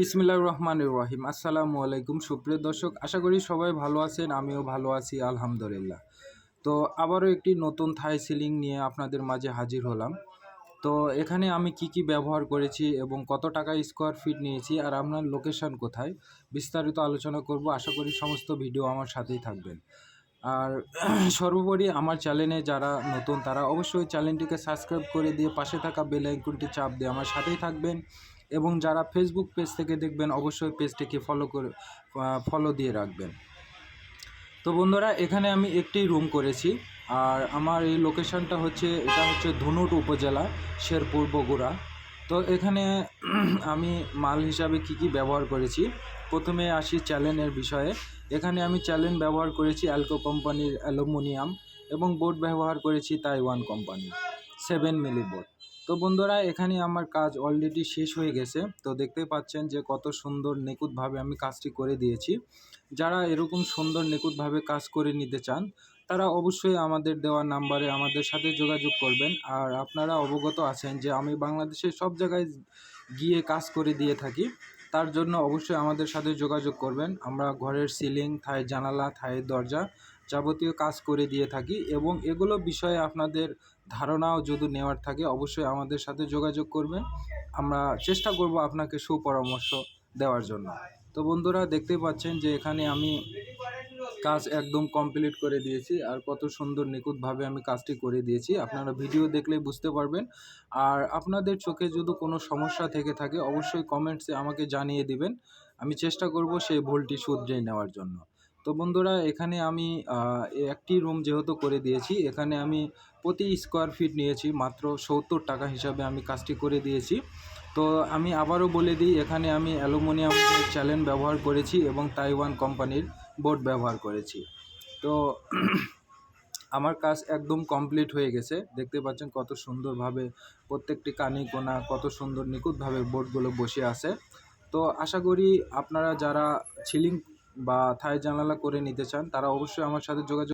বিসমিল্লাহির রহমানির রহিম। আসসালামু আলাইকুম সুপ্রিয় দর্শক, আশা করি সবাই ভালো আছেন। আমিও ভালো আছি আলহামদুলিল্লাহ। তো আবারও একটি নতুন থাই সিলিং নিয়ে আপনাদের মাঝে হাজির হলাম। তো এখানে আমি কি ব্যবহার করেছি এবং কত টাকা স্কোয়ার ফিট নিয়েছি আর আপনার লোকেশন কোথায়, বিস্তারিত আলোচনা করব। আশা করি সমস্ত ভিডিও আমার সাথেই থাকবেন। আর সর্বোপরি আমার চ্যানেলে যারা নতুন তারা অবশ্যই চ্যানেলটিকে সাবস্ক্রাইব করে দিয়ে পাশে থাকা বেল আইকনটি চাপ দিয়ে আমার সাথেই থাকবেন। এবং যারা ফেসবুক পেজ থেকে দেখবেন অবশ্যই পেজটিকে ফলো দিয়ে রাখবেন। তো বন্ধুরা, এখানে আমি একটি রুম করেছি আর আমার এই লোকেশনটা এটা হচ্ছে ধুনট উপজেলা, শেরপুর, বগুড়া। তো এখানে আমি মাল হিসাবে কি ব্যবহার করেছি, প্রথমে আসি চ্যালেনের বিষয়ে। এখানে আমি চ্যালেন ব্যবহার করেছি অ্যালকো কোম্পানির অ্যালুমিনিয়াম এবং বোর্ড ব্যবহার করেছি তাইওয়ান কোম্পানির 7 মিলি বোর্ড। তো বন্ধুরা, এখানে আমার কাজ অলরেডি শেষ হয়ে গেছে। তো দেখতে পাচ্ছেন যে কত সুন্দর নিখুঁতভাবে আমি কাজটি করে দিয়েছি। যারা এরকম সুন্দর নিখুঁতভাবে কাজ করে নিতে চান তারা অবশ্যই আমাদের দেওয়া নাম্বারে আমাদের সাথে যোগাযোগ করবেন। আর আপনারা অবগত আছেন যে আমি বাংলাদেশের সব জায়গায় গিয়ে কাজ করে দিয়ে থাকি, তার জন্য অবশ্যই আমাদের সাথে যোগাযোগ করবেন। আমরা ঘরের সিলিং, থাই জানালা, থাই দরজা যাবতীয় কাজ করে দিয়ে থাকি এবং এগুলো বিষয়ে আপনাদের ধারণাও যদি নেওয়ার থাকে অবশ্যই আমাদের সাথে যোগাযোগ করবেন। আমরা চেষ্টা করব আপনাকে সুপরামর্শ দেওয়ার জন্য। তো বন্ধুরা, দেখতে পাচ্ছেন যে এখানে আমি কাজ একদম কমপ্লিট করে দিয়েছি আর কত সুন্দর নিখুঁতভাবে আমি কাজটি করে দিয়েছি। আপনারা ভিডিও দেখলে বুঝতে পারবেন। আর আপনাদের চোখে যদি কোনো সমস্যা থেকে থাকে অবশ্যই কমেন্টসে আমাকে জানিয়ে দিবেন। আমি চেষ্টা করব সেই ভুলটি শুধরে নেওয়ার জন্য। তো বন্ধুরা, এখানে আমি একটি রুম যেহেতু করে দিয়েছি, এখানে আমি প্রতি স্কোয়ার ফিট নিয়েছি মাত্র 70 টাকা হিসাবে আমি কাজটি করে দিয়েছি। তো আমি আবারও বলে দিই, এখানে আমি অ্যালুমিনিয়াম চ্যালেন ব্যবহার করেছি এবং তাইওয়ান কোম্পানির বোর্ড ব্যবহার করেছি। তো আমার কাজ একদম কমপ্লিট হয়ে গেছে। দেখতে পাচ্ছেন কত সুন্দরভাবে প্রত্যেকটি কানি কোনা কত সুন্দর নিখুঁতভাবে বোর্ডগুলো বসে আছে। তো আশা করি আপনারা যারা সিলিং বা থাই জানালা করে নিতে চান তারা অবশ্যই আমার সাথে যোগাযোগ